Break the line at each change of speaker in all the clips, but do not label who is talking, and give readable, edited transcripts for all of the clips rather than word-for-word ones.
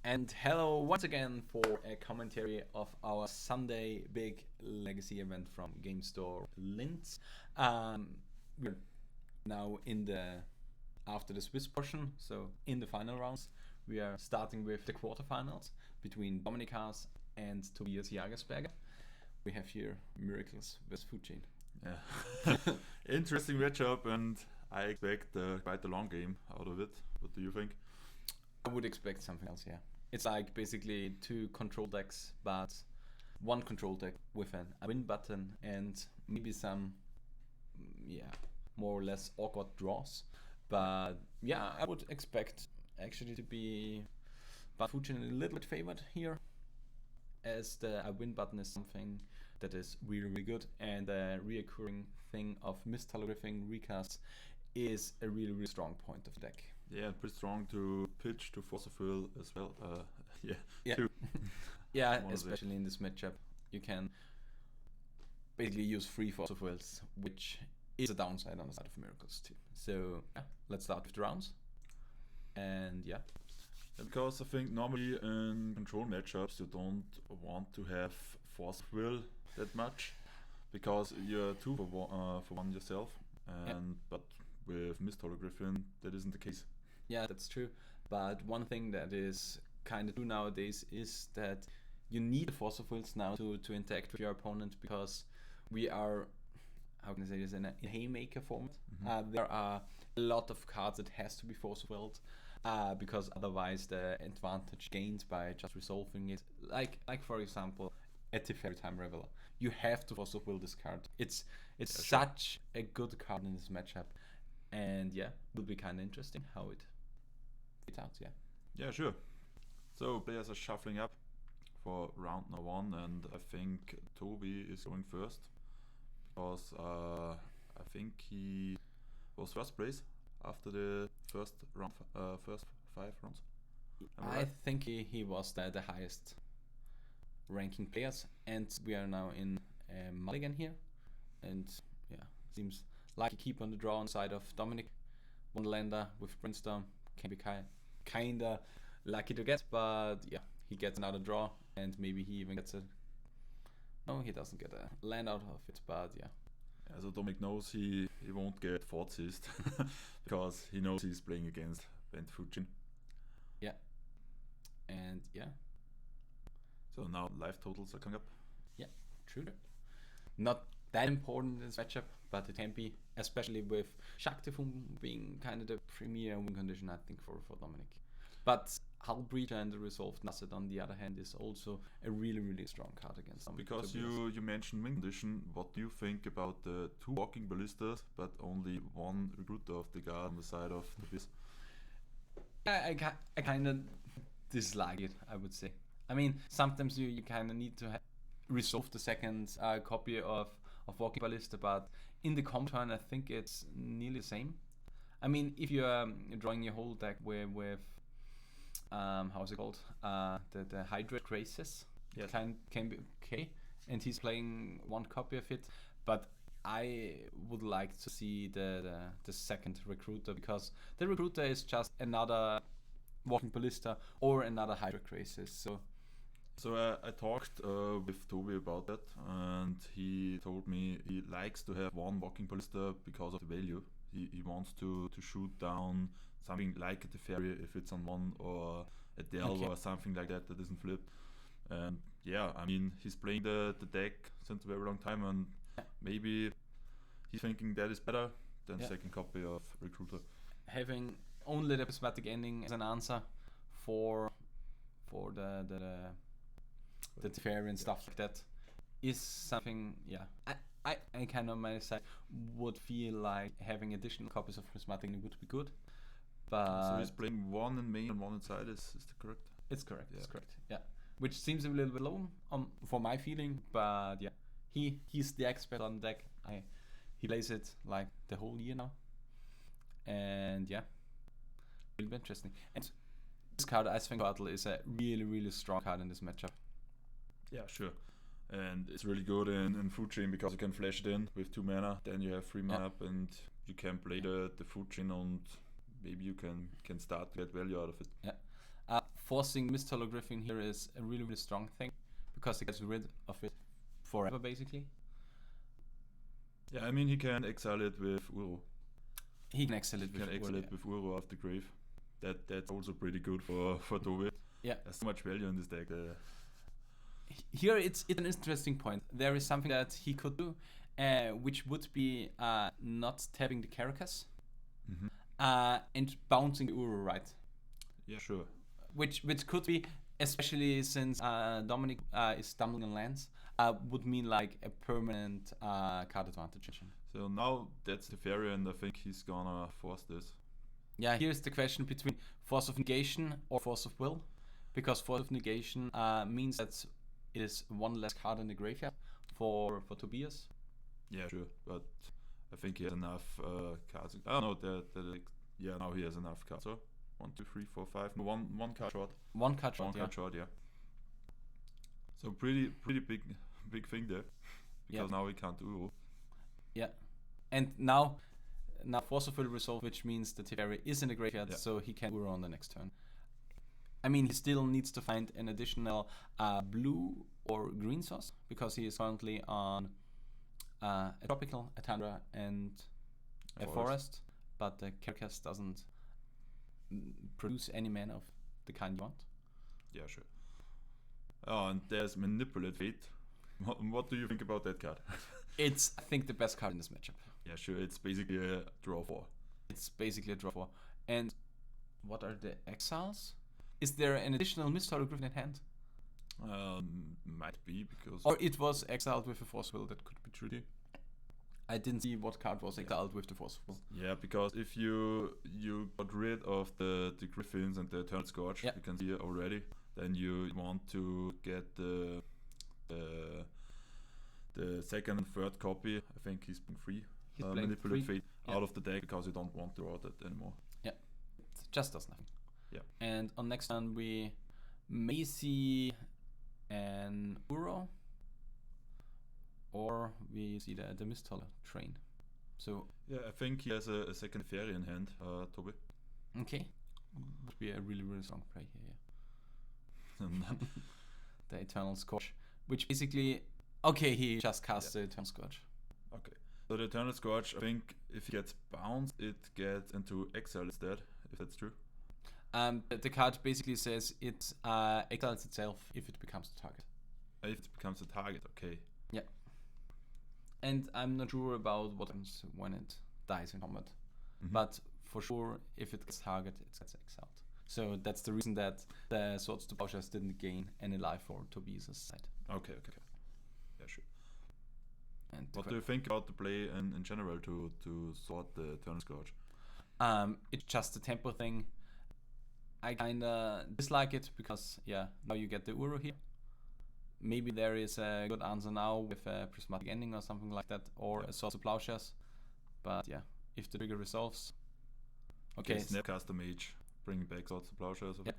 And hello once again for a commentary of our Sunday big legacy event from Gamestore Linz. We're now in the after the Swiss portion, so in the final rounds, we are starting with the quarterfinals between Dominik Haas and Tobias Jagersberger. We have here Miracles vs Foodchain.
Yeah, interesting matchup, and I expect quite a long game out of it. What do you think?
I would expect something else, yeah. It's like basically two control decks, but one control deck with a win button and maybe some, more or less awkward draws. But yeah, I would expect actually to be Foodchain a little bit favored here, as the win button is something that is really, really good, and the reoccurring thing of mistelegraphing recasts is a really, really strong point of the deck.
Yeah, pretty strong to pitch to Fossil as well.
Yeah,
Two.
yeah, especially in this matchup, you can basically use 3 fossil fuels, which is a downside on the side of Miracles too. So yeah, let's start with the rounds. And yeah.
Because I think normally in control matchups you don't want to have force will that much, because you're 2 for 1 yourself, and but with Mist Hologriffin that isn't the case.
Yeah, that's true. But one thing that is kind of true nowadays is that you need the fossil fuels now to interact with your opponent, because we are, how can I say this, in a haymaker format. There are a lot of cards that has to be fossil fueled, because otherwise the advantage gained by just resolving it, like for example a Teferi Time Reveler, you have to fossil fuel this card. It's such a good card in this matchup, and yeah, will be kind of interesting how it fits out.
Yeah, sure. So players are shuffling up for round number 1, and I think Toby is going first, because I think he was first place after the first round, first 5 rounds.
I think he was the highest ranking players, and we are now in Mulligan here, and yeah, seems like he keep on the draw on side of Dominik. One lander with Brainstorm can be kinda lucky to get, but yeah, he gets another draw, and maybe he even gets no, he doesn't get a land out of it, but yeah.
So Dominik knows he won't get Fortsist because he knows he's playing against Bant Foodchain.
Yeah. And yeah.
So now life totals are coming up.
Yeah, true. Not that important in this matchup, but it can be, especially with Shaktifum being kind of the premier win condition, I think, for Dominik. But Hull Breacher and the Resolved Nasset, on the other hand, is also a really, really strong card against Dominik.
Because you mentioned win condition, what do you think about the 2 walking ballistas, but only 1 recruiter of the guard on the side of Tobias?
I kind of dislike it, I would say. I mean, sometimes you kind of need to resolve the second copy of Walking Ballista, but in the comp turn, I think it's nearly the same. I mean, if you're drawing your whole deck with how's it called? The Hydrate Graces,
yes,
can be okay, and he's playing 1 copy of it, but I would like to see the second recruiter, because the recruiter is just another Walking Ballista or another Hydrate Graces.
So I talked with Toby about that, and he told me he likes to have 1 walking ballista because of the value. He wants to shoot down something like a Teferi if it's on 1, or a Delve or something like that isn't flipped. And yeah, I mean, he's playing the deck since a very long time, and maybe he's thinking that is better than second copy of Recruiter.
Having only the prismatic ending as an answer for the Teferi and stuff like that is something, I kind of myself would feel like having additional copies of prismatic would be good. But
so he's playing 1 in main and 1 inside, is that correct?
It's correct, it's correct, yeah. Which seems a little bit low for my feeling, but yeah, he's the expert on the deck. He plays it like the whole year now, and yeah, will be interesting. And this card, I think, Battle is a really, really strong card in this matchup.
Yeah, sure. And it's really good in Foodchain, because you can flash it in with 2 mana, then you have 3 mana up, and you can play the Foodchain, and maybe you can start to get value out of it.
Yeah. forcing Misthollow Griffin here is a really, really strong thing because he gets rid of it forever, basically.
Yeah, I mean, he can exile it with Uro.
He can exile it
He can exile it with Uro after grave. That's also pretty good for Tobi.
Yeah.
There's so much value in this deck.
Here it's an interesting point. There is something that he could do, which would be not tapping the Caracas and bouncing the Uro, right?
Yeah, sure.
Which could be, especially since Dominik is stumbling on lands, would mean like a permanent card advantage.
So now that's the fairy, and I think he's gonna force this.
Yeah, here's the question between Force of Negation or Force of Will, because Force of Negation means that it is one less card in the graveyard for Tobias.
Yeah, sure, but I think he has enough cards. I don't know yeah, now he has enough cards. So 1, 2, 3, 4, 5. No, one card short.
One card short.
One card short, yeah. So pretty big thing there, because now he can't do.
Yeah, and now Force of Will resolve, which means the Teferi is in the graveyard, so he can Uro on the next turn. I mean, he still needs to find an additional blue or green source, because he is currently on a tropical, a tundra, and a forest, but the Carcass doesn't produce any mana of the kind you want.
Yeah, sure. Oh, and there's Manipulate Fate. What do you think about that card?
It's, I think, the best card in this matchup.
Yeah, sure. It's basically a draw 4.
It's basically a draw 4. And what are the exiles? Is there an additional Misthollow Griffin in hand?
Might be, because...
Or it was exiled with a Force Will, that could be true. I didn't see what card was exiled with the Force Will.
Yeah, because if you got rid of the Griffins and the Eternal Scourge, you can see it already, then you want to get the second and third copy. I think he's been free. Manipulate Fate out of the deck, because you don't want to draw that anymore. Yeah,
it just does nothing.
Yeah.
And on next turn we may see an Uro, or we see the Misthollow train. So
yeah, I think he has a second fairy in hand, Tobi.
Okay, would be a really, really strong play here. The Eternal Scourge, which basically, okay, he just casts the Eternal Scourge. Okay.
So the Eternal Scourge, I think if he gets bounced, it gets into exile instead, if that's true.
The card basically says it exiles itself if it becomes the target.
If it becomes a target, okay.
Yeah. And I'm not sure about what happens when it dies in combat. But for sure, if it gets target, it gets exiled. So that's the reason that the Swords to Plowshares didn't gain any life for Tobias' side.
Okay. Yeah, sure. And what do you think about the play in general to sort the Eternal Scourge?
It's just a tempo thing. I kinda dislike it because, now you get the Uro here. Maybe there is a good answer now with a Prismatic Ending or something like that, or a Swords to Plowshares. But if the trigger resolves... Okay,
Snapcaster Mage, bring back Swords to Plowshares.
Yeah,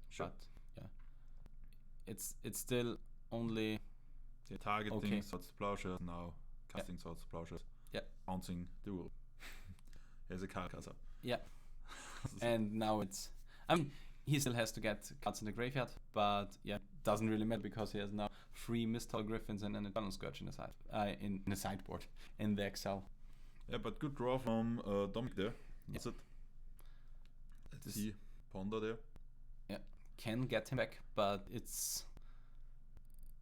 sure. But, it's still only...
targeting Swords to Plowshares, now casting Swords to Plowshares.
Yeah.
Bouncing the Uro. Here's a Carcass.
Yeah. And now it's... I mean, he still has to get cards in the graveyard, but doesn't really matter because he has now 3 Misthollow Griffins and an Eternal Scourge in the side, in the sideboard, in the exile.
Yeah, but good draw from Dominik there. That's it. Let's see Ponder there.
Yeah, can get him back, but it's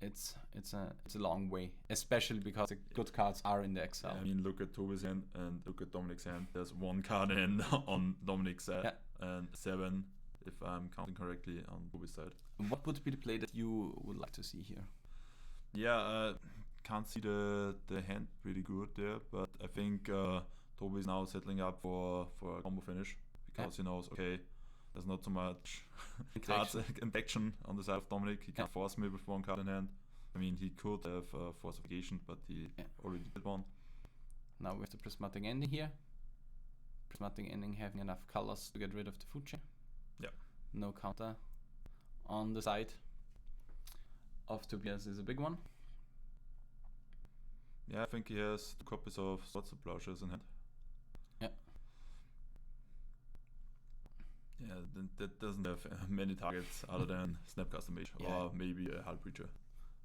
a long way, especially because the good cards are in the exile.
Yeah, I mean, look at Tobi's hand and look at Dominik's hand. There's 1 card in on Dominik's side and 7, if I'm counting correctly, on Tobi's side.
What would be the play that you would like to see here?
Yeah, can't see the hand pretty good there, but I think Tobi is now settling up for a combo finish, because he knows, okay, there's not so much cards and action on the side of Dominik. He can force me with 1 card in hand. I mean, he could have Force of Negation, but he already did 1.
Now with the Prismatic Ending here. Prismatic Ending having enough colors to get rid of the Foodchain.
Yeah.
No counter on the side of Tobias is a big one.
Yeah, I think he has 2 copies of Swords to Plowshares in hand.
Yeah.
Yeah, that doesn't have many targets other than Snapcaster Mage or maybe a Hull Breacher.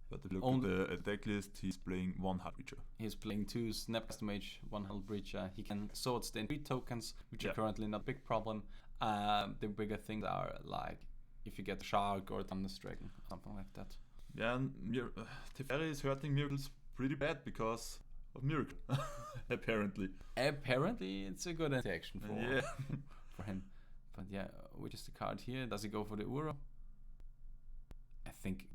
But if you look at the decklist, he's playing one Hull Breacher.
He's playing 2 Snapcaster Mage, 1 Hull Breacher. He can sword stand 3 tokens, which are currently not a big problem. The bigger things are like if you get a Shark or a Thunder's Dragon, something like that.
Yeah, and Teferi is hurting Miracles pretty bad because of Miracle, apparently.
Apparently, it's a good interaction for him. But yeah, which is the card here? Does he go for the Uro? I think...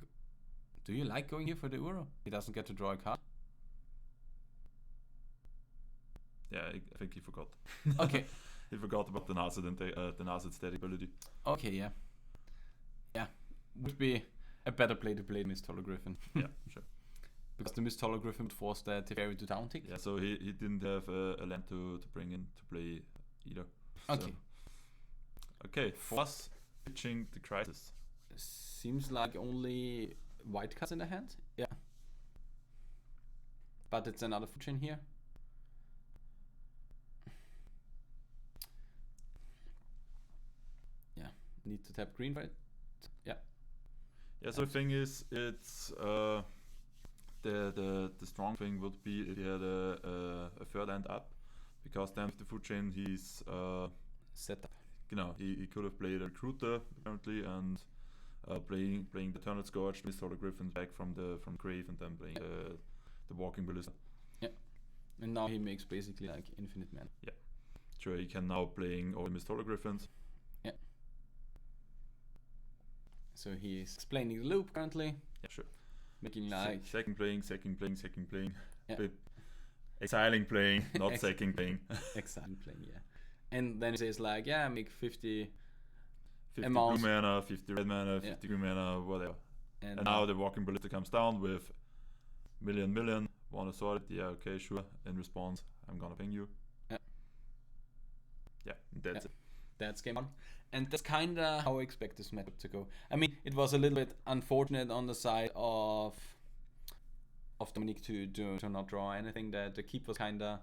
Do you like going here for the Uro? He doesn't get to draw a card.
Yeah, I think he forgot.
Okay.
He forgot about the Nazid static ability.
Okay, yeah. Yeah, would be a better play to play Mist Hologriffin.
Yeah, sure.
Because the Mist Hologriffin would force the Teferi to down tick.
Yeah, so he didn't have a land to bring in to play either.
Okay.
So. Okay, Haas pitching the Crisis.
Seems like only white cards in the hand. Yeah. But it's another Foodchain here. Yeah, need to tap green for it. Yeah.
Yeah, so the thing is, it's the strong thing would be if he had a third hand up, because then with the Foodchain he's
set up.
You know, he could have played a Recruiter apparently and playing the Eternal Scourge, Mist Hologriffin back from grave, and then playing the Walking Ballista.
Yeah, and now he makes basically like infinite mana.
Yeah, sure. He can now playing all the Mist Hologriffins.
Yeah. So he is explaining the loop currently.
Yeah, sure.
Making like
second playing.
Yeah.
But exiling playing, not second playing.
Exiling playing, yeah. And then he says like, yeah, make 50
blue mana, 50 red mana, 50 green mana, whatever. And now the Walking Ballista comes down with million, wanna sort it? Yeah, okay, sure. In response, I'm gonna ping you.
Yeah.
Yeah, that's it.
That's game on. And that's kinda how I expect this matchup to go. I mean, it was a little bit unfortunate on the side of Dominik to not draw anything. The keep was kinda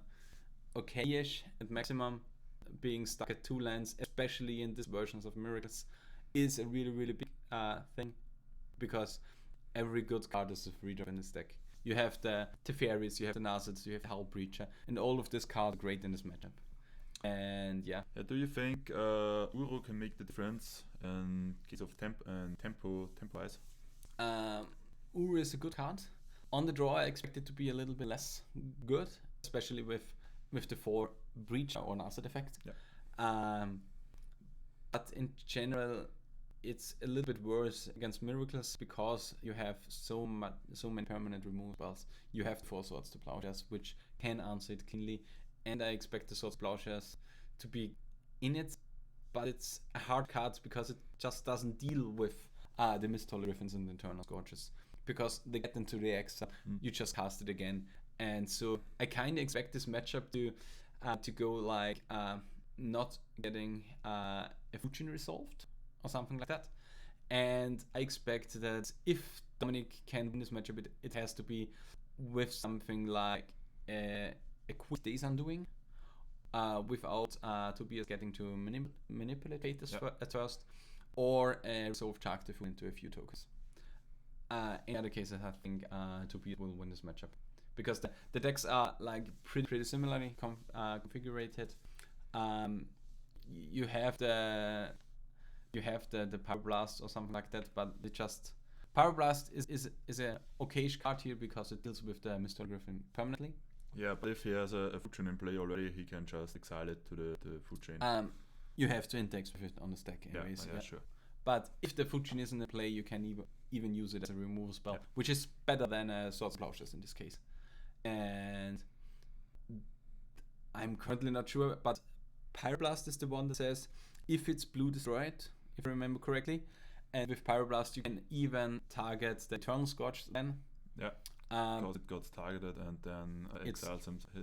okay-ish at maximum. Being stuck at 2 lands, especially in these versions of Miracles, is a really, really big thing, because every good card is a free drop in this deck. You have the Teferis, you have the Nazids, you have the Hull Breacher, and all of this cards are great in this matchup. And yeah.
Do you think Uro can make the difference in case of tempo-wise?
Uro is a good card. On the draw, I expect it to be a little bit less good, especially with the 4 Breacher or Nazid effect.
Yeah.
But in general, it's a little bit worse against Miracles because you have so many permanent removal spells. You have 4 Swords to Plowshares, which can answer it cleanly, and I expect the Swords Plowshares to be in it, but it's a hard card because it just doesn't deal with the Mist Hologriffins and the Eternal Scourges, because they get into the exile, you just cast it again. And so I kind of expect this matchup to go like not getting a Foodchain resolved or something like that. And I expect that if Dominik can win this matchup, it has to be with something like a quick Days Undoing, without Tobias getting to manipulate Fate at first, or a Resolve Shark to fill into a few tokens. In other cases, I think Tobias will win this matchup, because the decks are like pretty similarly configured. You have the Power Blast or something like that, but it just Power Blast is a okayish card here because it deals with the Mist Hologriffin permanently.
Yeah, but if he has a Foodchain in play already, he can just exile it to the Foodchain.
You have to index with it on the stack anyways.
Yeah, sure.
But if the Foodchain isn't in play, you can even use it as a removal spell, which is better than a Swords Plowshares in this case. And I'm currently not sure, but Pyroblast is the one that says if it's blue, destroy it, if I remember correctly. And with Pyroblast, you can even target the Eternal Scourge then.
Yeah, because it got targeted and then exiles himself.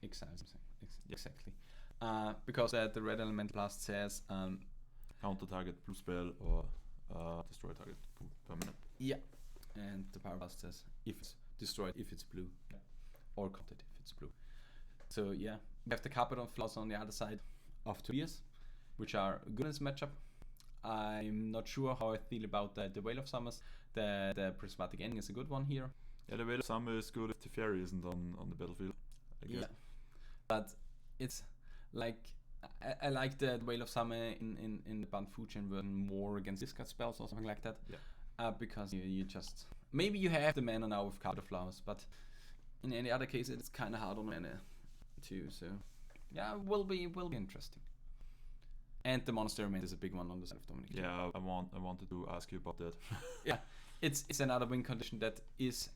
Exiles himself. Exactly. Because the Red Element Blast says
counter target blue spell or destroy target permanent.
Yeah, and the Power Blast says if it's destroyed if it's blue, or countered if it's blue. So yeah, we have the Carpet of Flaws on the other side of Tobias, which are good in this matchup. I'm not sure how I feel about the Whale of Summers. The Prismatic Ending is a good one here.
Yeah, the Whale of Summer is good if Teferi isn't on the battlefield, I guess.
Yeah, but it's like I like the Whale of Summer in the Bant Foodchain version more against discard spells or something like that.
Yeah.
Because you just maybe you have the mana now with Card Flowers, but in any other case it's kind of hard on mana too. So yeah, will be interesting. And the Monastery Mate is a big one on the side of Dominik.
Yeah, I wanted to ask you about that.
Yeah, it's another win condition that is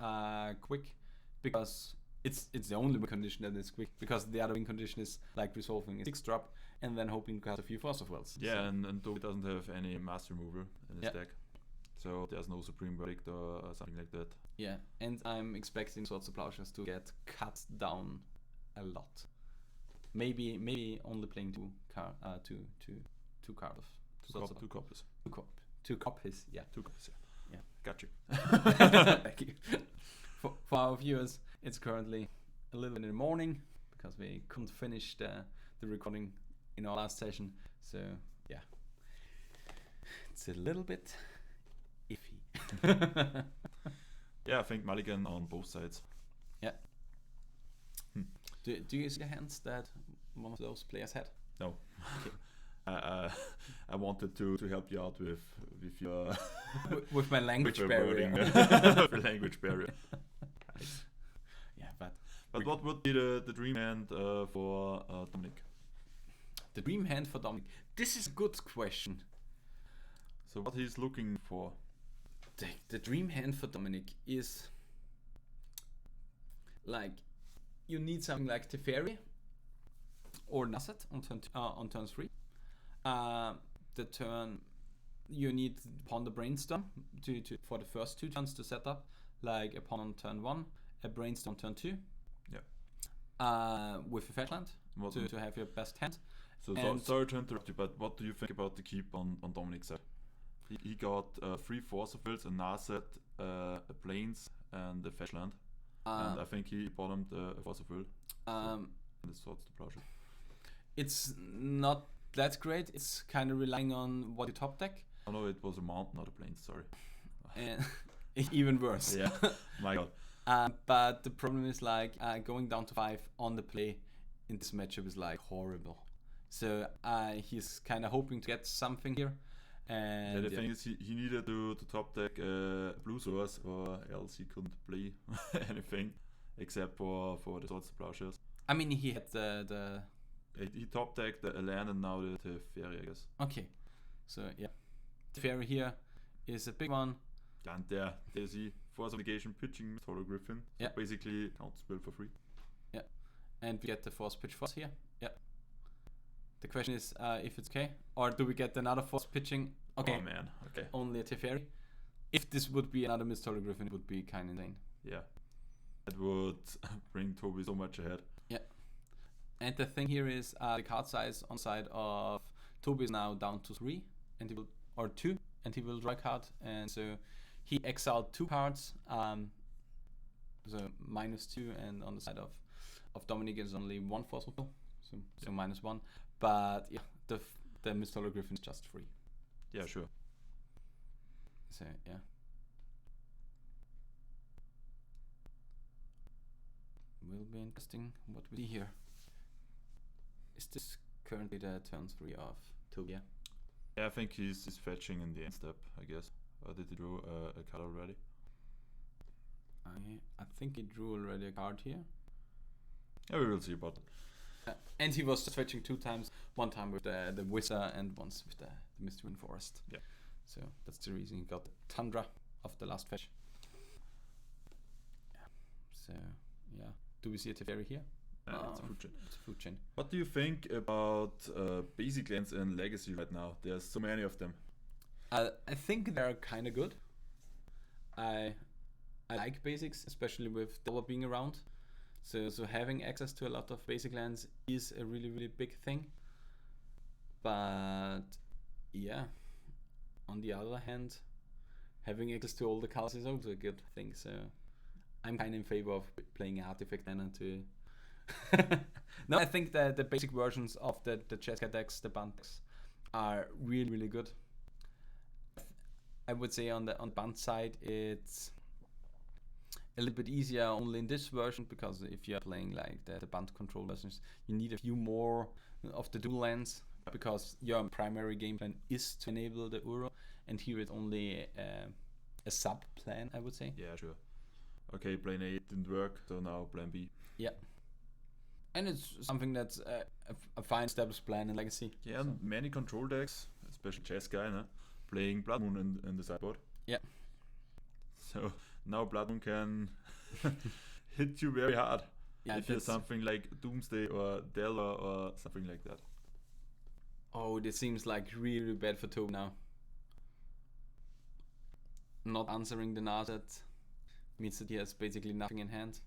quick, because it's the only win condition that is quick, because the other win condition is like resolving a 6-drop and then hoping to cast a few Force of Wills.
Yeah, so. and Toby doesn't have any Mass Remover in his deck, so there's no Supreme Verdict or something like that.
Yeah, and I'm expecting Swords of Plowshares to get cut down a lot. Maybe only playing two cards of
Two copies.
Two copies, yeah.
2 copies, yeah. Got you.
Thank you. For our viewers, it's currently a little bit in the morning because we couldn't finish the recording in our last session. So yeah, it's a little bit iffy.
Yeah, I think Mulligan on both sides.
Yeah. Do you see the hands that one of those players had?
No.
Okay.
I wanted to help you out with your
with my language
with
barrier.
With language barrier. Nice.
Yeah, but
what would be the dream hand for Dominik?
The dream hand for Dominik. This is a good question.
So what he's looking for?
The dream hand for Dominik is like you need something like Teferi or Nasset on turn 3. The turn you need Ponder Brainstorm for the first 2 turns to set up, like a Pawn on turn 1, a Brainstorm turn 2.
Yeah.
With a Fetchland to have your best hand.
So sorry to interrupt you, but what do you think about the keep on Dominik's side? He got 3 Force of Wills, a Nasset, a Plains, and a Fetchland. And I think he bottomed a Force of Will. And the Swords to Plowshare.
It's not that great. It's kind of relying on what you top deck.
Oh no, it was a Mount, not a Plains, sorry.
And even worse.
Yeah, my god.
But the problem is like going down to 5 on the play in this matchup is like horrible. So he's kind of hoping to get something here. And
the thing is, he needed to top deck Blue Source, or else he couldn't play anything except for the Swords to Plowshares.
I mean, he had the
he top decked the land and now the Fairy, I guess.
Okay, so yeah, the Fairy here is a big one.
And there's the Force Obligation pitching Toro Griffin.
Yeah.
So basically, count spell for free.
Yeah, and we get the Force Pitch Force here. Yeah. The question is if it's okay, or do we get another Force Pitching? Okay.
Oh man, okay.
Only a Teferi. If this would be another Mystery Griffin, it would be kind of insane.
Yeah. That would bring Toby so much ahead.
Yeah. And the thing here is the card size on side of Toby is now down to 3, and he will, or 2, and he will draw a card, and so he exiled 2 cards, so -2, and on the side of Dominik is only 1 Force of Will, so -1. But yeah, the Mystery Griffin is just 3.
Yeah, sure.
So yeah. Will be interesting what we see here. Is this currently the turn 3 of Tobias?
Yeah, I think he's fetching in the end step, I guess. Or did he draw a card already?
I think he drew already a card here.
Yeah, we will see about it.
And he was just fetching 2 times. 1 time with the Wizard and once with the Misty Wind Forest.
Yeah.
So that's the reason he got the Tundra of the last fetch. Yeah. So yeah. Do we see a Teferi here?
It's a Foodchain.
It's a Foodchain.
What do you think about basic lands in Legacy right now? There's so many of them.
I think they're kind of good. I like basics, especially with Dollar being around. So having access to a lot of basic lands is a really, really big thing. But yeah, on the other hand, having access to all the cards is also a good thing. So I'm kind of in favor of playing Artifact Mana to... No, I think the basic versions of the Jagersberger decks, the Bant decks, are really, really good. I would say on the Bant side, it's a little bit easier only in this version, because if you're playing like the Bant control versions, you need a few more of the dual lands, because your primary game plan is to enable the Uro, and here it's only a sub plan, I would say.
Yeah, sure. Okay, plan A didn't work, so now plan B.
Yeah. And it's something that's a fine established plan in Legacy.
Yeah, and many control decks, especially chess guy, playing Blood Moon in the sideboard.
Yeah.
So now Blood Moon can hit you very hard.
Yeah,
if you're something like Doomsday or Dell or something like that.
Oh, this seems like really bad for Tob now. Not answering the Nazet means that he has basically nothing in hand.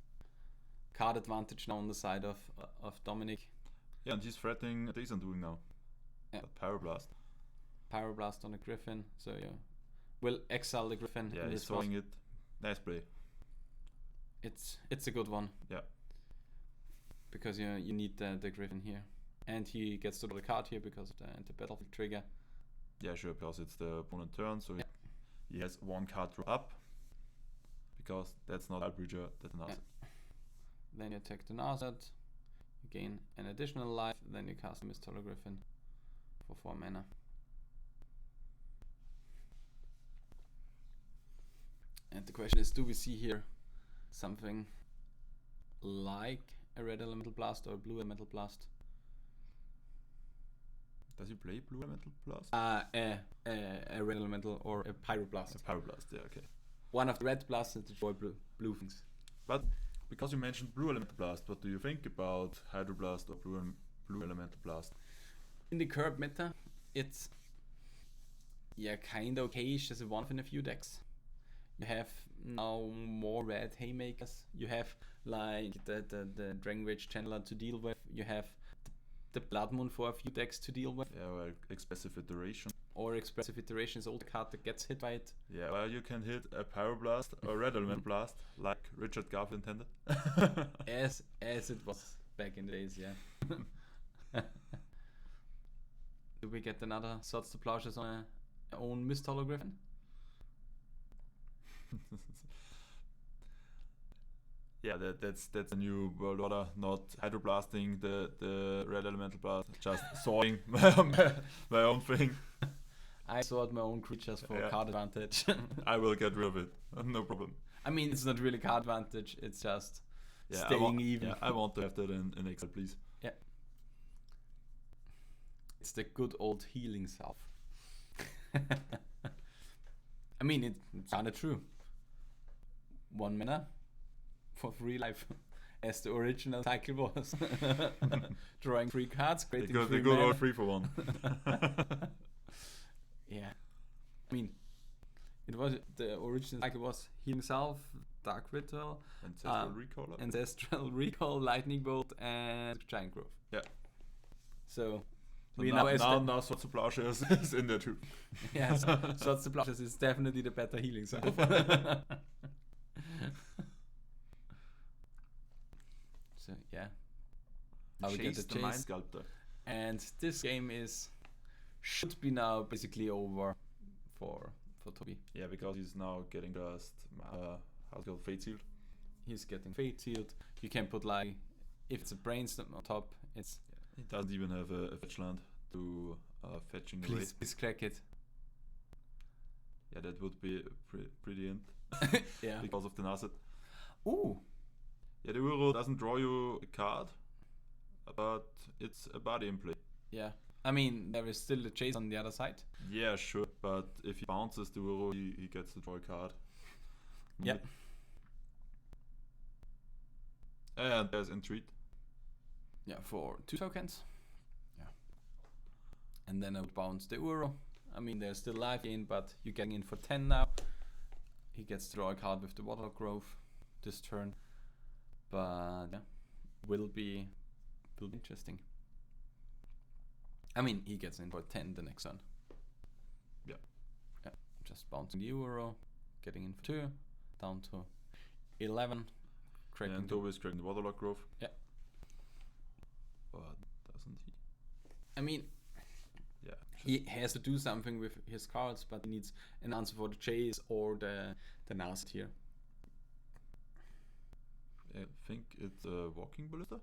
Card advantage now on the side of Dominik.
Yeah, and he's threatening this and doing now.
Yeah.
Pyroblast.
Pyroblast on the Griffin, so yeah. Will exile the Griffin.
Yeah, he's throwing it. Nice play.
It's a good one.
Yeah.
Because you need the Griffin here. And he gets to draw the card here because of the battlefield trigger.
Yeah, sure, because it's the opponent turn, so he has one card draw up. Because that's not Outbreacher, that's an asset.
Then you attack the Nazet, you gain an additional life, then you cast Mist Griffin for 4 mana. And the question is, do we see here something like a red elemental blast or a blue elemental blast?
Does he play blue elemental blast?
A red elemental or a pyroblast.
A pyroblast, yeah, okay.
One of the red blasts and destroy blue things.
But because you mentioned blue elemental blast, what do you think about hydroblast or blue elemental blast?
In the current meta, it's kind of okayish as a one in a few decks. You have now more red haymakers. You have like the Dragon Rage Channeler to deal with. You have the Blood Moon for a few decks to deal with.
Yeah, well, Expressive Iteration.
Or Expressive Iteration is all the card that gets hit by it.
Yeah, well, you can hit a Pyroblast or Red Element Blast, like Richard Garfield intended.
as it was back in the days, yeah. Do we get another Swords to Plowshares on our own Mist Griffin?
Yeah, that's a new world order, not hydroblasting the red elemental blast, just sawing my own thing.
I sawed my own creatures for card advantage.
I will get rid of it, no problem.
I mean, it's not really card advantage, it's just staying even.
Yeah, I want to have that in Excel, please.
Yeah. It's the good old healing self. I mean, it's kinda true. 1 mana for 3 life, as the original cycle was. Drawing 3 cards, creating 3 mana.
The good old 3 for 1.
Yeah. I mean, it was the original cycle was Healing Self, Dark Ritual, Ancestral Recall, Lightning Bolt, and Giant Growth.
Yeah.
So
now Swords to Plowshares is in there too.
Yeah, Swords to Plowshares is definitely the better Healing Self. So yeah. Now we get the
Chase. Mind Sculptor.
And this game should be now basically over for Toby.
Yeah, because he's now getting just how's it called, Fate Sealed.
He's getting Fate Sealed. You can put like, if it's a Brainstorm on top, it's
he doesn't even have a fetch land to fetching away.
Please crack it.
Yeah, that would be pretty end.
Yeah.
Because of the Nazet.
Ooh.
Yeah, the Uro doesn't draw you a card, but it's a body in play.
Yeah. I mean, there is still the chase on the other side.
Yeah, sure, but if he bounces the Uro, he gets to draw a card.
Yeah.
And there's Entreat.
Yeah, for 2 tokens. Yeah. And then I would bounce the Uro. I mean, there's still life in, but you're getting in for 10 now. He gets to draw a card with the Water Grove this turn. But yeah, will be interesting. I mean, he gets in for 10 the next turn.
Yeah.
Yeah. Just bouncing the Euro, getting in for 2, down to 11.
And Tobias cracking the Waterlock Grove.
Yeah.
But doesn't he?
I mean,
yeah,
he has to do something with his cards, but he needs an answer for the chase or the Narset here.
I think it's a walking ballista.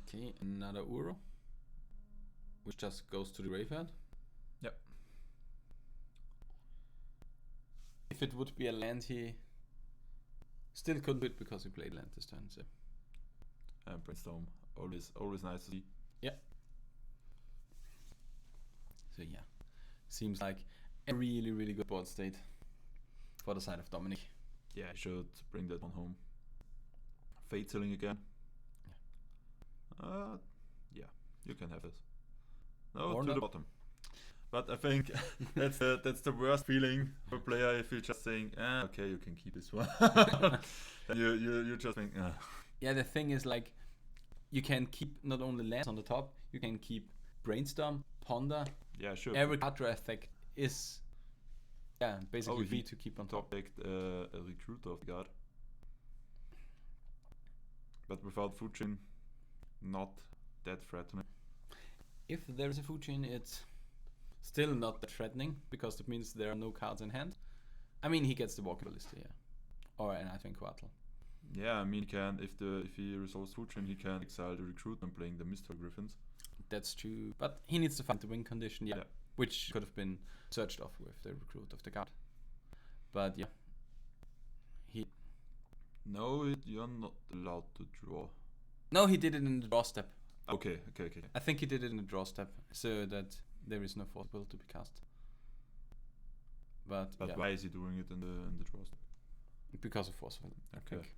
Okay, another Uro, which just goes to the graveyard.
Yep.
If it would be a land, he still couldn't do it because he played land this turn. So.
Brainstorm, always nice to see.
Yeah. So yeah, seems like a really, really good board state for the side of Dominik.
Yeah, I should bring that one home. Fate Sealing again. Yeah, you can have it. No,
Or
to
not.
the bottom. But I think that's the worst feeling for a player if you're just saying, okay, you can keep this one. And you just think,
Yeah, the thing is, like, you can keep not only lands on the top, you can keep Brainstorm, Ponder.
Yeah, sure.
Every card draw effect is, basically free to keep on top.
Take a Recruiter of the Guard. But without Foodchain, not that threatening.
If there is a Foodchain, it's still not that threatening because it means there are no cards in hand. I mean, he gets the Walking Ballista, yeah, or an I think Quaterfinals.
Yeah, I mean, if he resolves Foodchain, he can exile the Recruit and playing the Mystical Griffins.
That's true, but he needs to find the win condition,
Yeah.
which could have been searched off with the Recruit of the Guard. But yeah,
No, you're not allowed to draw.
no, he did it in the draw step.
Okay.
I think he did it in the draw step so that there is no force will to be cast. But yeah,
why is he doing it in the draw step?
because of force will, I
Okay.
think.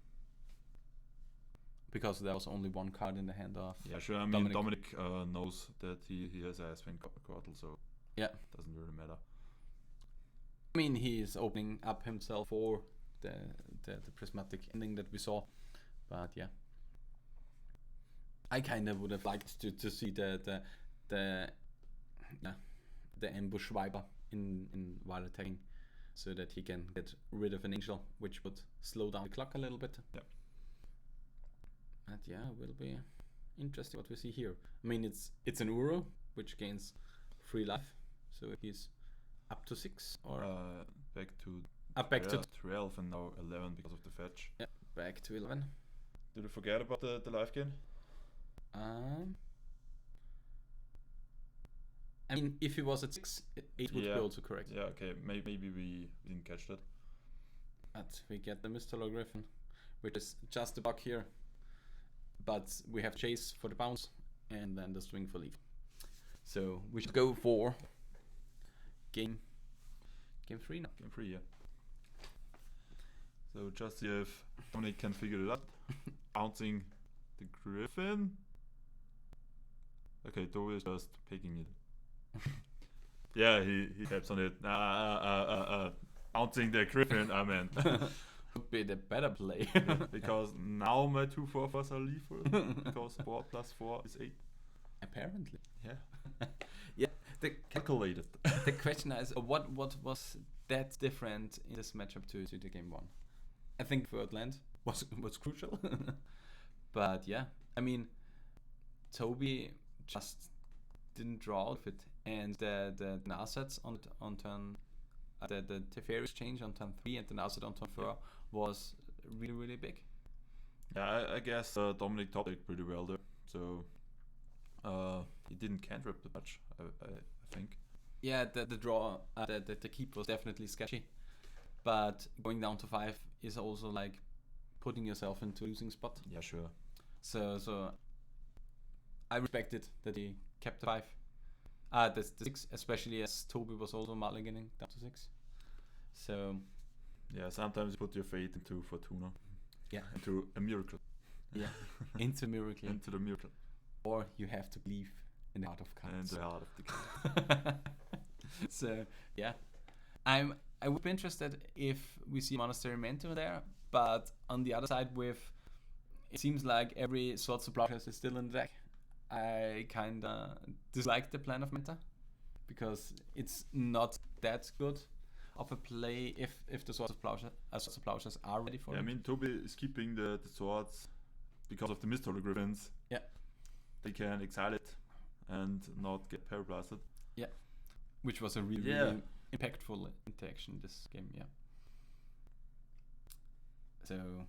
Because there was only one card in the hand of.
Yeah, sure. I mean,
Dominik.
Dominik knows that he has a Swing Quartal, so
Yeah.
doesn't really matter.
I mean, he is opening up himself for the prismatic ending that we saw, but yeah, I kind of would have liked to see the ambush viper in while attacking, so that he can get rid of an angel, which would slow down the clock a little bit.
Yeah.
But yeah, it will be interesting what we see here. I mean, it's an Uro which gains 3 life, so he's up to 6 or
Back to
back to
12 and now 11 because of the fetch.
yeah, back to 11.
Did you forget about the life gain?
I mean, if he was at 6, 8 would be also correct.
Yeah, okay. Maybe we didn't catch that.
But we get the Mystical Griffin, which is just a buck here. But we have chase for the bounce and then the swing for leave. So we should go for game 3 now.
Game 3, yeah. So just see if Dominik can figure it out. Bouncing the Griffin. Okay, Tobias just picking it. Yeah, he taps on it. Bouncing the Griffin, I meant.
Would be the better play.
Because now my 2 4/4s are lethal. Because 4 plus 4 is 8.
Apparently.
Yeah.
Yeah.
Calculated.
The question is, what was that different in this matchup to the game 1? I think third land was crucial. But yeah, I mean, Toby just didn't draw out of it, and the Narsets on turn, the Teferi exchange on turn 3 and the Narset on turn 4 was really, really big.
Yeah, I guess Dominik top decked pretty well there. So he didn't cantrip that much, I think.
Yeah, the draw, the keep was definitely sketchy, but going down to 5 is also like putting yourself into a losing spot.
Yeah, sure.
So I respected that he kept the 5. The 6, especially as Toby was also mulliganing down to 6. So
yeah, sometimes you put your fate into Fortuna.
Yeah.
Into a miracle.
Yeah. Into miracle.
Into the miracle.
Or you have to believe in the heart of cards.
And the heart of the cards.
So yeah, I would be interested if we see Monastery Mentor there, but on the other side, it seems like every Swords of Plowshares is still in the deck. I kinda dislike the plan of Mentor because it's not that good of a play if the Swords of Plowshares are ready for it.
I mean, Toby is keeping the swords because of the Mystical Griffins.
Yeah.
They can exile it and not get parablasted.
Yeah, which was a really, really impactful interaction in this game. Yeah. So,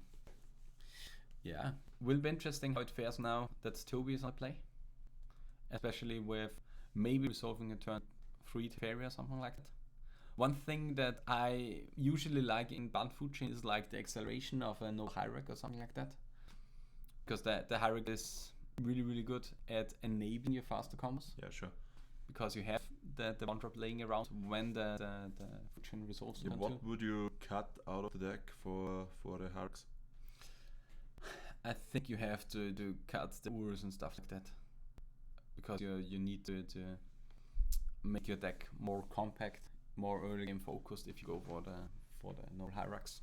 yeah, will be interesting how it fares now that Tobias on play, especially with maybe resolving a turn 3 to Fairy or something like that. One thing that I usually like in Bant Foodchain is like the acceleration of a no hierarch or something like that, because the hierarch is really, really good at enabling your faster combos.
Yeah, sure.
Because you have the one drop laying around when the Foodchain resolves.
Yeah, what would you cut out of the deck for the hierarchs?
I think you have to cut the urs and stuff like that, because you need to make your deck more compact, more early game focused if you go for the no hierarchs.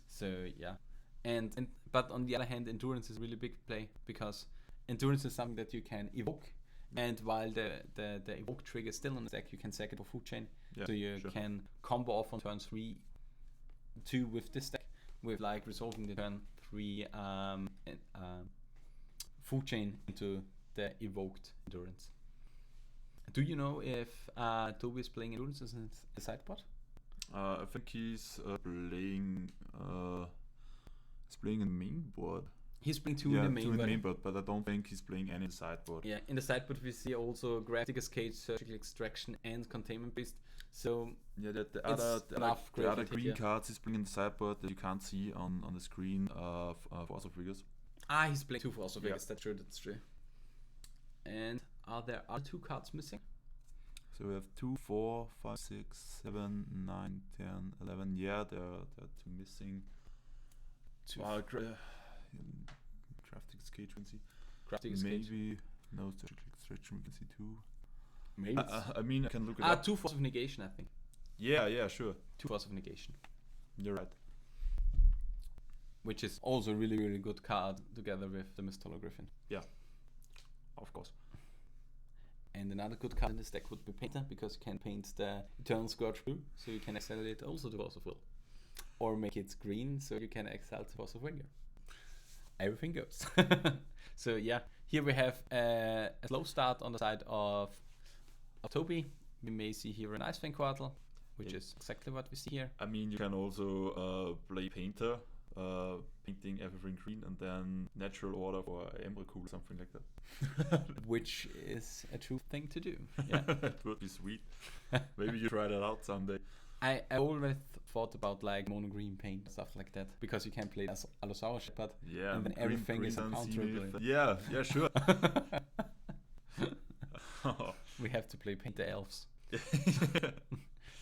So yeah, and but on the other hand, endurance is really big play, because endurance is something that you can evoke, and while the evoke trigger is still on the deck, you can sack it for Foodchain.
Yeah,
so you can combo off on turn 2 with this deck, with like resolving the turn 3 Foodchain into the evoked endurance. Do you know if Toby is playing endurance as a sideboard?
I think he's playing in the main board.
He's playing two in the main board,
but I don't think he's playing any in the sideboard.
Yeah, in the sideboard we see also Graphic Escape, Surgical Extraction, and Containment Beast. So
yeah, the other green cards he's playing in the sideboard that you can't see on the screen of Force of Figures.
He's playing 2 Force of Figures. That's true. And are there other 2 cards missing?
So we have 2, 4, 5, 6, 7, 9, 10, 11. Yeah, there are 2 missing. Crafting Escape, we can see.
Crafting Escape.
Maybe no Surgical Extraction, we can see 2.
Maybe.
I mean, I can look it up.
2 Force of Negation, I think.
Yeah, sure.
2 Force of Negation.
You're right.
Which is also a really, really good card together with the Mistolo Griffin.
Yeah, of course.
And another good card in this deck would be Painter, because you can paint the Eternal Scourge blue, so you can accelerate also to Force of Will. Or make it green, so you can excel to Force of Winger. Everything goes. So yeah, here we have a slow start on the side of Toby. We may see here an Ice Fang Quartal, which is exactly what we see here.
I mean, you can also play Painter, painting everything green, and then Natural Order for Emrakul or something like that.
Which is a true thing to do. Yeah.
It would be sweet. Maybe you try that out someday.
I always thought about like mono green paint and stuff like that, because you can play as Allosaurus Shepherd, and then everything is uncounterable.
Yeah, sure.
We have to play Paint the Elves.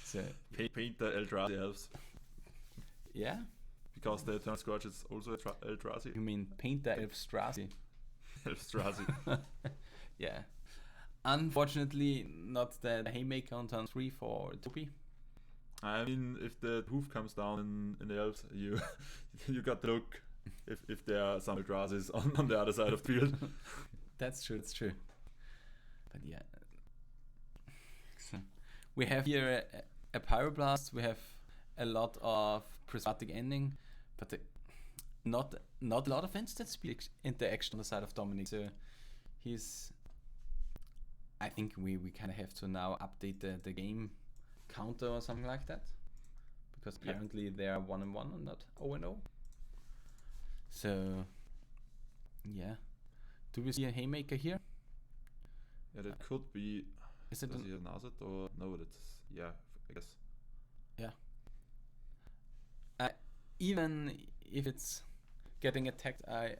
So
paint the Eldrazi elves.
Yeah.
Because the Eternal Scourge is also Eldrazi.
You mean Paint the Elfstrazi?
Elfstrazi.
Yeah. Unfortunately, not the Haymaker on turn 3 for Toby.
I mean, if the hoof comes down in the elves, you got to look if there are some Eldrazi's on the other side of the field.
That's true. But yeah. So we have here a Pyroblast. We have a lot of prismatic ending, but not a lot of instant speed interaction on the side of Dominik. So I think we kind of have to now update the game counter or something like that, because apparently they are 1-1 and not 0-0. So yeah, do we see a Haymaker here?
Yeah, that could be.
Is it
does he have an asset or no? That's I guess.
Yeah. Even if it's getting attacked, I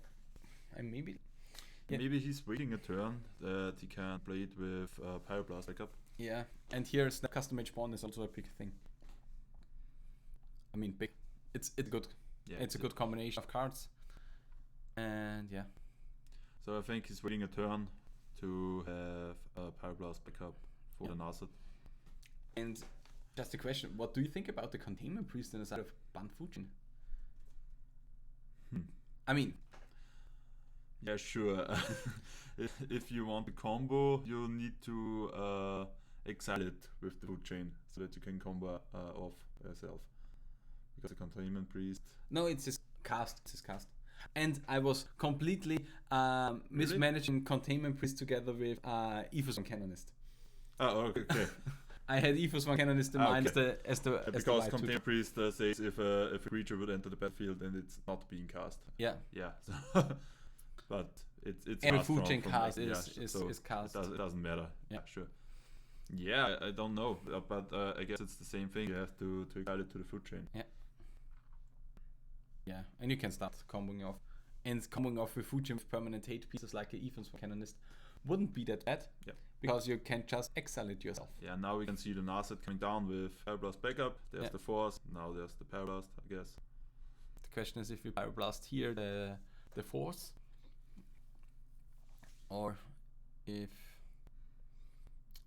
maybe. Yeah.
Maybe he's waiting a turn that he can play it with Pyroblast backup.
Yeah, and here's the custom Mage Bond is also a big thing. I mean, big. It's good. Yeah, it's a good combination of cards. And yeah.
So I think he's waiting a turn to have a Pyroblast backup for the asset.
And just a question: what do you think about the Containment Priest on the side of Bant Foodchain? I mean.
Yeah, sure. if you want the combo, you need to exile it with the Foodchain so that you can combo off by yourself. Because the Containment Priest.
No, it's his cast. And I was completely mismanaging Containment Priest together with Ethos One Canonist.
Oh, okay.
I had Ethos One Canonist in mind as the
because Container Priest says if a creature would enter the battlefield and it's not being cast.
Yeah.
Yeah. So but it's
every
cast
Foodchain
from
cast
so
is cast.
It doesn't matter.
Yeah.
Sure. Yeah, I don't know, but I guess it's the same thing. You have to guide it to the Foodchain.
Yeah. Yeah, and you can start comboing off. And comboing off with Foodchain with permanent hate pieces like a Ethos One Canonist wouldn't be that bad.
Yeah.
Because you can just exile it yourself.
Yeah, now we can see the Narset coming down with Pyroblast backup. There's the Force, now there's the Pyroblast, I guess.
The question is if we Pyroblast here the Force, or if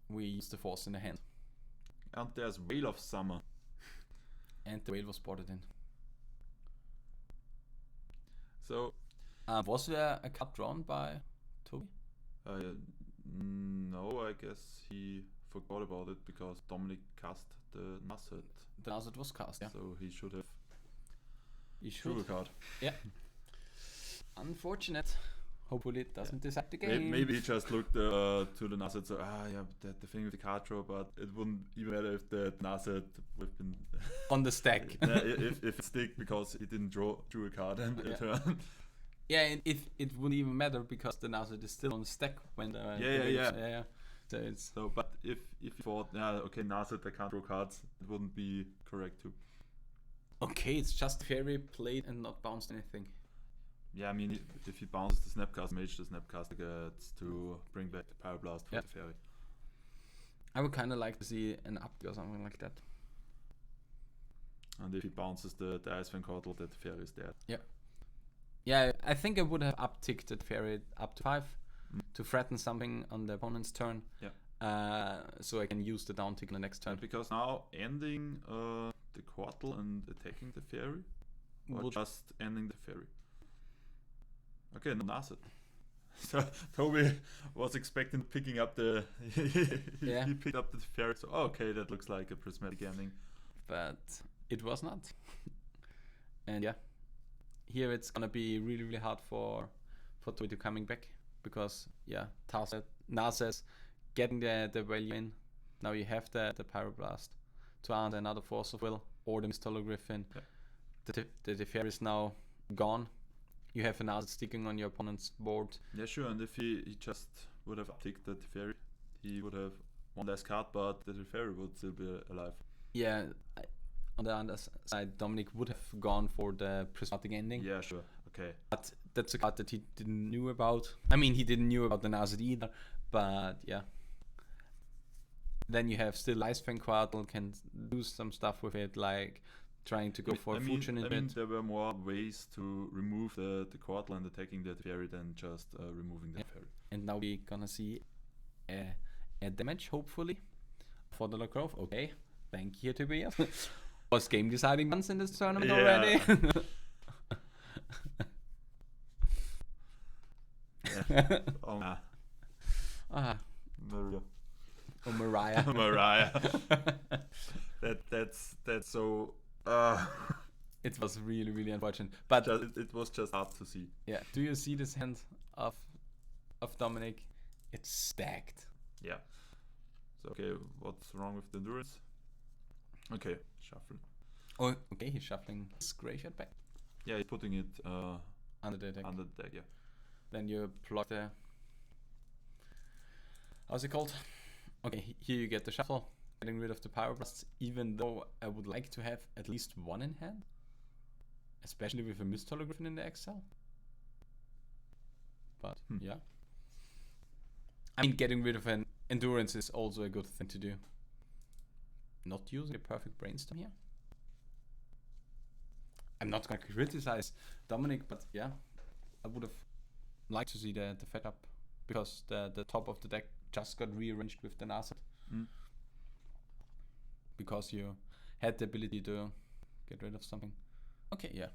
we use the Force in the hand.
And there's Whale of Summer.
And the Whale was spotted in.
So,
was there a card drawn by Toby?
No, I guess he forgot about it because Dominik cast the Narset.
The Narset was cast, yeah.
So he should have
drew
a card.
Yeah. Unfortunate. Hopefully it doesn't decide the game.
Maybe he just looked to the Narset, so the thing with the card draw, but it wouldn't even matter if the Narset would have been
on the stack.
if it stick because he didn't drew a card and turn.
Yeah, and if it wouldn't even matter because the Narset is still on the stack when the
yeah.
So it's
but if you thought Narset I can't draw cards, it wouldn't be correct too.
Okay, it's just fairy played and not bounced anything.
Yeah, I mean if he bounces the Snapcaster Mage, the Snapcaster gets to bring back the Pyroblast for the fairy.
I would kinda like to see an up or something like that.
And if he bounces the Icewind Coatl, that fairy is dead.
Yeah. Yeah, I think I would have upticked the fairy up to 5 to threaten something on the opponent's turn.
Yeah.
So I can use the down tick on the next turn.
Because now ending the Coatl and attacking the fairy, or just ending the fairy. Okay, no Narset. So Toby was expecting picking up the he picked up the fairy. So okay, that looks like a prismatic ending.
But it was not. And yeah. Here it's gonna be really, really hard for Toby to coming back because Narset getting the value in. Now you have the Pyroblast to add another Force of Will or the Mistolo Griffin. Yeah. The Fairy is now gone. You have a Narset sticking on your opponent's board.
Yeah, sure. And if he just would have upticked the Fairy, he would have one less card, but the Fairy would still be alive.
Yeah. On the other side, Dominik would have gone for the prismatic ending.
Yeah, sure. Okay.
But that's a card that he didn't knew about. I mean, he didn't knew about the Narset either. But yeah. Then you have still Icewind Coatl, can do some stuff with it, like trying to go for a Foodchain in it.
There were more ways to remove the Coatl and attacking the fairy than just removing the fairy.
And now we're gonna see a damage, hopefully, for the Grove. Okay. Thank you, Tobias. Was game deciding once in this tournament already?
Yeah. Maria.
Oh, Mariah.
Mariah. That's so.
It was really, really unfortunate. But
it was just hard to see.
Yeah. Do you see this hand of Dominik? It's stacked.
Yeah. So okay, what's wrong with the endurance? Okay, shuffle.
Oh, okay, he's shuffling his graveyard back.
Yeah, he's putting it
under the deck.
Under the deck, yeah.
Then you block the... How's it called? Okay, here you get the shuffle. Getting rid of the Pyroblasts, even though I would like to have at least one in hand. Especially with a Mistolo Griffin in the exile. But, yeah. I mean, getting rid of an endurance is also a good thing to do. Not using a perfect brainstorm here. I'm not going to criticize Dominik, but yeah, I would have liked to see the fed up because the top of the deck just got rearranged with the Narset. Because you had the ability to get rid of something. Okay, yeah.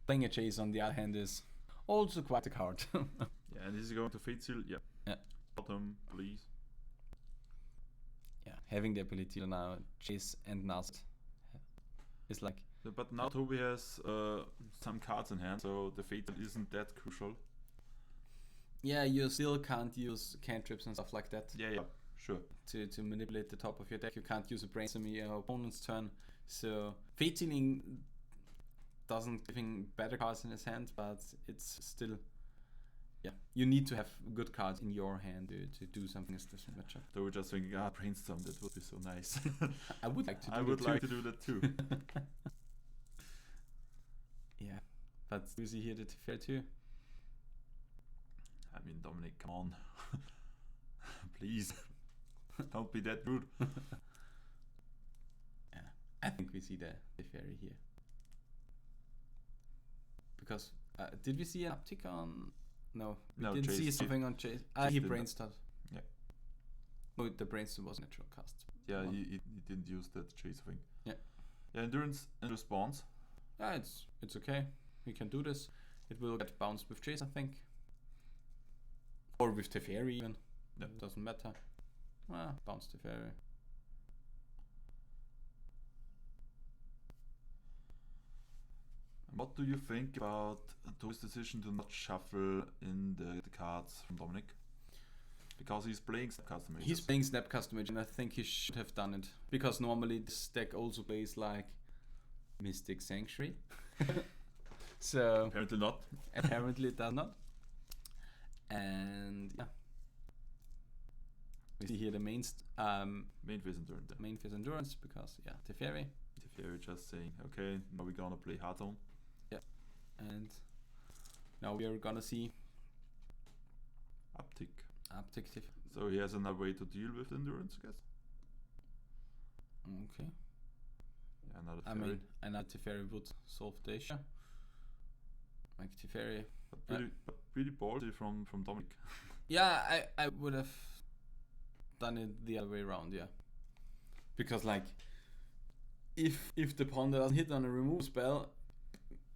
Playing a chase on the other hand is also quite a card.
Yeah, and this is going to Fate Seal. Yeah.
Yeah.
Bottom, please.
Yeah, having the ability to now chase and Narset is like
But now Toby has some cards in hand, so the fatal isn't that crucial.
Yeah, you still can't use cantrips and stuff like that.
Yeah, sure.
To manipulate the top of your deck. You can't use a brainstorm in your opponent's turn. So fate sealing doesn't give him better cards in his hand, but it's still, yeah, you need to have good cards in your hand to do something as this matchup.
So we're just thinking, brainstorm, that would be so nice.
I would like to do
I would like to do that too.
Yeah, but you see here the fair too.
I mean, Dominik, come on. Please. Don't be that rude.
Yeah, I think we see the fairy here. Because, did we see an uptick on... No, we didn't see something on Chase. He brainstormed.
Yeah.
No, the brainstorm was natural cast.
Yeah, he didn't use that Chase thing.
Yeah.
Yeah, endurance in response.
Yeah, it's okay. We can do this. It will get bounced with Chase, I think. Or with Teferi even.
Yeah.
Doesn't matter. Bounce Teferi.
What do you think about Toby's decision to not shuffle in the cards from Dominik? Because he's playing Snap Custom Mages.
He's playing Snap Custom Mage, and I think he should have done it. Because normally this deck also plays like Mystic Sanctuary. So
apparently not.
Apparently it does not. And yeah. We see here the main phase
endurance.
Main phase endurance, because yeah, Teferi.
Teferi just saying, okay, now we're gonna play Hard Zone.
Yeah. And now we are gonna see
uptick. So he has another way to deal with endurance, I guess.
Okay.
Yeah, another
I mean, another Teferi would solve the issue. Like Teferi.
But pretty ballsy from Dominik.
Yeah, I would have done it the other way around, yeah. Because like if the ponder doesn't hit on a remove spell,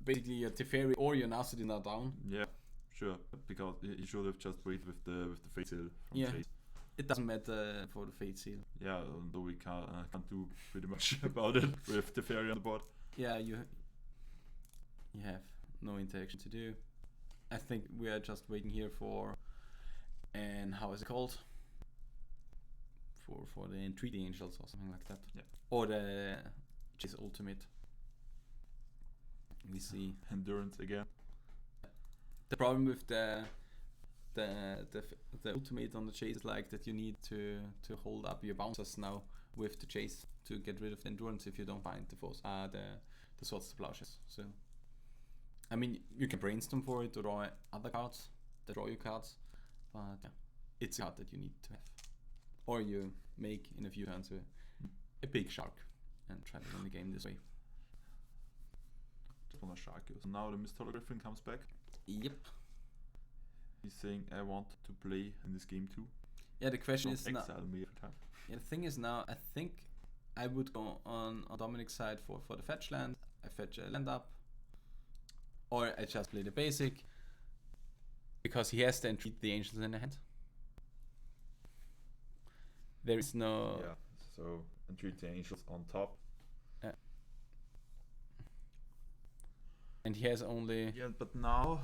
basically your Teferi or your Nasrid is not down.
Yeah, sure. Because he should have just waited with the Fate Seal from Chase.
It doesn't matter for the Fate Seal.
Yeah, although we can't do pretty much about it with Teferi on the board.
Yeah, you have no interaction to do. I think we are just waiting here for, and how is it called? For the Entreaty Angels or something like that.
Yeah.
Or the Chase Ultimate. We see
endurance again.
The problem with the ultimate on the Chase is like that you need to hold up your bouncers now with the Chase to get rid of the endurance if you don't find the Swords to Plowshares. So I mean, you can brainstorm for it to draw other cards, that draw you cards, but yeah, it's a card that you need to have. Or you make in a few turns a big shark and try to win the game this way.
Just wanna shark you. So now the Misthollow Griffin comes back.
Yep.
He's saying, I want to play in this game too.
Yeah, the question is now.
Exile me every time.
Yeah, the thing is now, I think I would go on Dominik's side for the fetch land. I fetch a land up. Or I just play the basic. Because he has to entreat the angels in the hand. There is no...
Yeah, so entreat the angels on top.
And he has only...
Yeah, but now...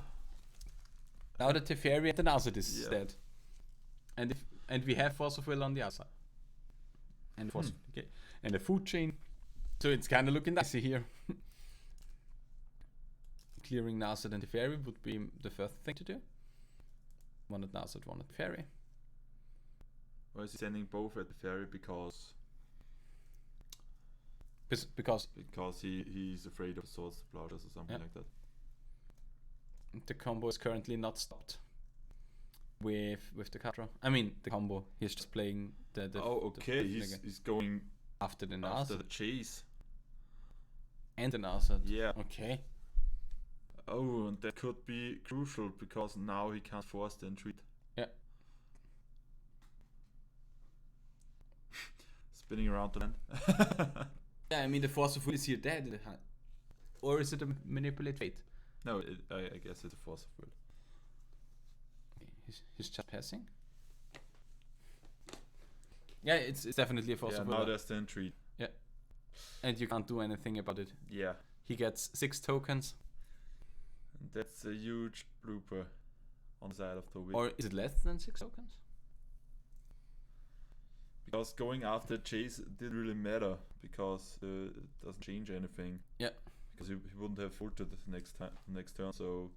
Now the Teferi and the Nasrid is dead. And we have Force of Will on the other side. And okay. And the Foodchain. So it's kind of looking dicey here. Clearing Nasrid and Teferi would be the first thing to do. One at Nasrid, one at Teferi.
Or is he sending both at the ferry because he's afraid of Swords to Plowshares or something like that?
The combo is currently not stopped with the card draw. I mean, the combo. He's just playing the
he's going
after the Nasrid.
After the Chase.
And the Nasrid.
Yeah.
Okay.
Oh, and that could be crucial because now he can't force the entreat.
Yeah.
Spinning around the land.
Yeah, I mean the Force of Will is here dead. Or is it a Manipulate Fate?
No, I guess it's a Force of Will.
Okay, he's just passing? Yeah, it's definitely a Force of Will.
Yeah, now there's the entreat.
Yeah. And you can't do anything about it.
Yeah.
he gets 6 tokens.
And that's a huge blooper on the side of Toby.
Or is it less than 6 tokens?
Because going after Chase didn't really matter, because it doesn't change anything.
Yeah.
Because he wouldn't have ulted next turn, so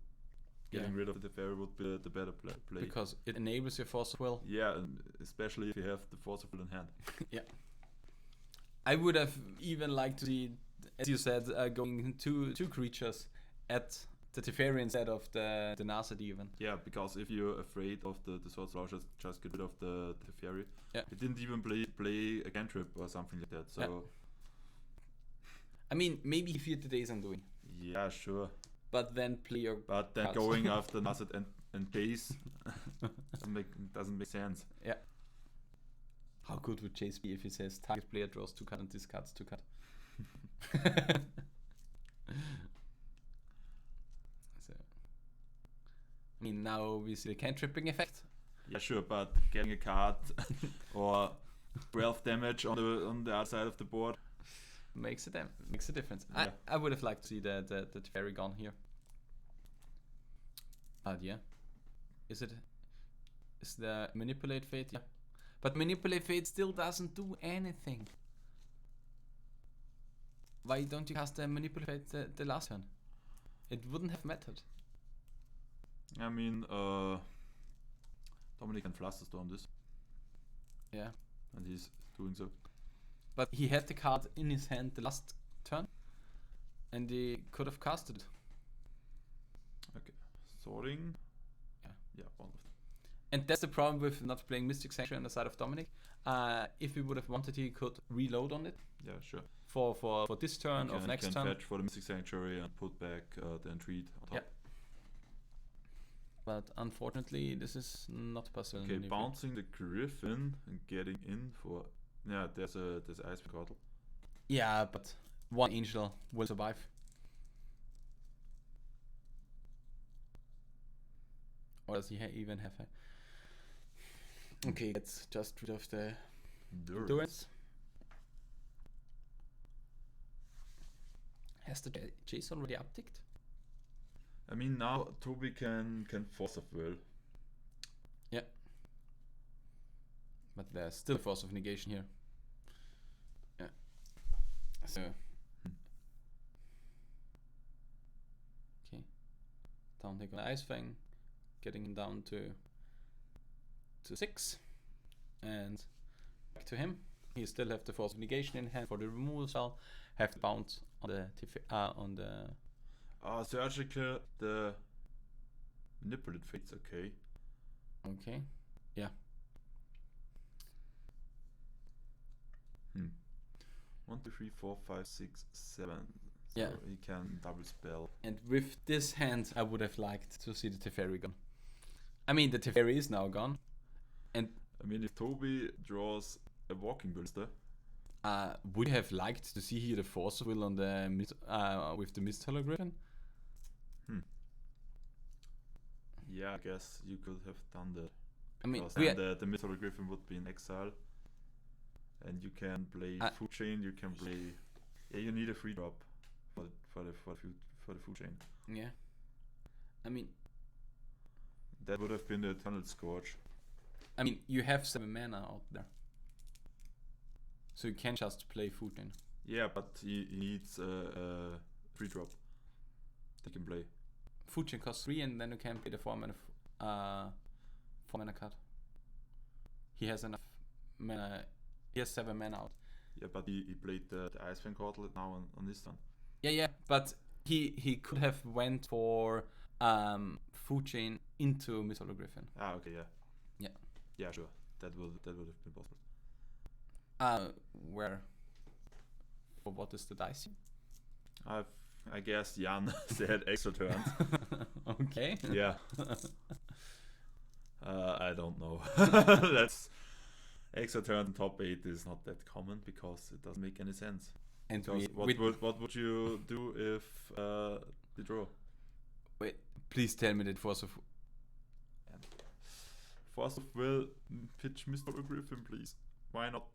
getting rid of the fairy would be the better play.
Because it enables your Force of Will.
Yeah, and especially if you have the Force of Will in hand.
Yeah. I would have even liked to see, as you said, going two creatures at the Teferi instead of the Nasad even.
Yeah, because if you're afraid of the Sword Slash, just get rid of the Teferi.
Yeah.
It didn't even play a cantrip or something like that, so...
Yeah. I mean, maybe he feared the Days Undoing.
Yeah, sure.
But then play your
But then
cards.
going after Nasad and Chase doesn't make sense.
Yeah. How good would Chase be if he says target player draws 2 cards and discards 2 cards? So, I mean, now we see the cantripping effect.
Yeah, sure, but getting a card or 12 damage on the other side of the board
makes a difference.
Yeah.
I would have liked to see the Teferi gone here. But yeah. Is the Manipulate Fate? Yeah. But Manipulate Fate still doesn't do anything. Why don't you cast the Manipulate Fate the last turn? It wouldn't have mattered.
I mean, Dominik can Flusterstorm this,
Yeah.
and he's doing so.
But he had the card in his hand the last turn, and he could have casted it.
Okay, sorting.
Yeah.
Yeah, one of them.
And that's the problem with not playing Mystic Sanctuary on the side of Dominik. If he would have wanted, he could reload on it
Yeah, sure.
for this turn or next
can
turn.
fetch for the Mystic Sanctuary and put back the Entreat on top.
Yeah. But unfortunately, this is not possible.
Okay,
in the
bouncing the Griffin and getting in for... Yeah, there's Ice Portal.
Yeah, but one angel will survive. Or does he even have a... Okay, let's just rid of the endurance. Has the Chase already upticked?
I mean, now Toby can Force of Will.
Yeah. But there's still a Force of Negation here. Yeah. So... Okay. Down take on Ice Fang. Getting him down to 6. And back to him. He still have the Force of Negation in hand for the removal spell. Have the bounce on the
Surgical, the Manipulate Fate's okay.
Okay. Yeah.
1, 2, 3, 4, 5, 6, 7. So
Yeah.
he can double spell.
And with this hand, I would have liked to see the Teferi gone. I mean, the Teferi is now gone. And
I mean, if Toby draws a Walking Ballista,
would you have liked to see here the Force of Will on the with the Mist Hologriffin?
yeah, I guess you could have done that.
I mean,
Because then the Mythical Griffin would be in exile. And you can play Foodchain, you can play... Yeah, you need a free drop for the Foodchain.
yeah. I mean,
That would have been the Eternal Scourge.
I mean, you have 7 mana out there, so you can just play Foodchain.
Yeah, but he needs a free drop that he can play.
Foodchain costs 3, and then you can play the 4 mana card. He has enough mana. He has 7 mana out.
Yeah, but he played the Ice Fang Portal now on this turn.
Yeah, but he could have went for Foodchain into Miss Hologriffin.
Okay, yeah.
Yeah.
Yeah, sure. That would have been possible.
Where? For what is the dice?
I guess Jan said extra turns.
Okay.
Yeah. I don't know. That's extra turn top 8 is not that common because it doesn't make any sense.
And
what would you do if they draw?
Wait, please tell me that Force of
Will pitch Mr. Griffin, please. Why not?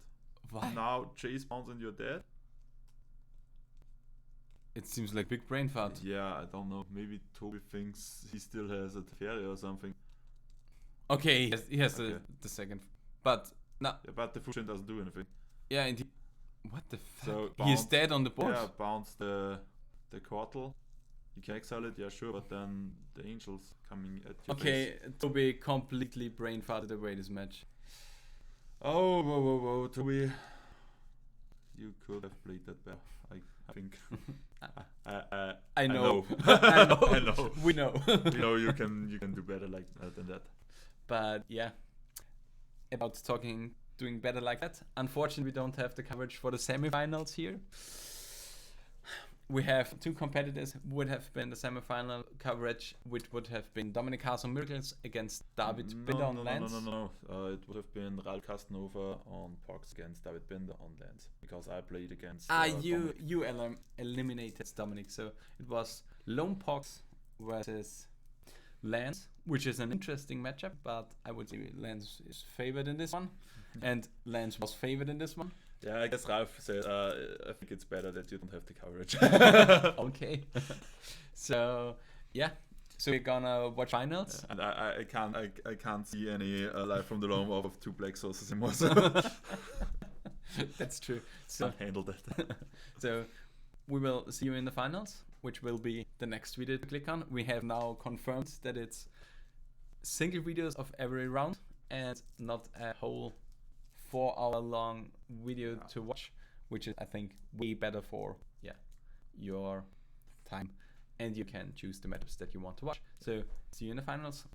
Why?
Now Chase bounce and you're dead.
It seems like big brain fart.
Yeah, I don't know. Maybe Toby thinks he still has a Teferi or something.
Okay, he has
Okay.
the second. But, no.
Yeah, but the Foodchain doesn't do anything.
Yeah, and what the fuck?
So
He's
bounce-
dead on the board?
Yeah, bounce the Quartal. You can exile it, yeah, sure, but then the Angels coming at your
Okay,
face.
Toby completely brain farted away this match.
Oh, whoa, Toby. You could have played that better, I think.
I know.
I know. I know.
We know.
You know you can do better like than that.
But yeah, about doing better like that. Unfortunately, we don't have the coverage for the semifinals here. We have two competitors. Would have been the semifinal coverage, which would have been Dominik Haas on Miracles against David Binder on Linz.
No. It would have been Ralf Castanova on Parks against David Binder on Linz because I played against.
You eliminated Dominik, so it was Lone Pox versus Linz, which is an interesting matchup, but I would say Linz is favored in this one, and Linz was favored in this one.
Yeah, I guess Ralf said, I think it's better that you don't have the coverage.
Okay. So, yeah. So we're gonna watch finals.
And I can't see any live from the loam of two black sauces anymore.
That's true. So
Can't handle that.
So we will see you in the finals, which will be the next video to click on. We have now confirmed that it's single videos of every round and not a whole 4-hour long video to watch, which is I think way better for your time, and you can choose the matchups that you want to watch. So see you in the finals.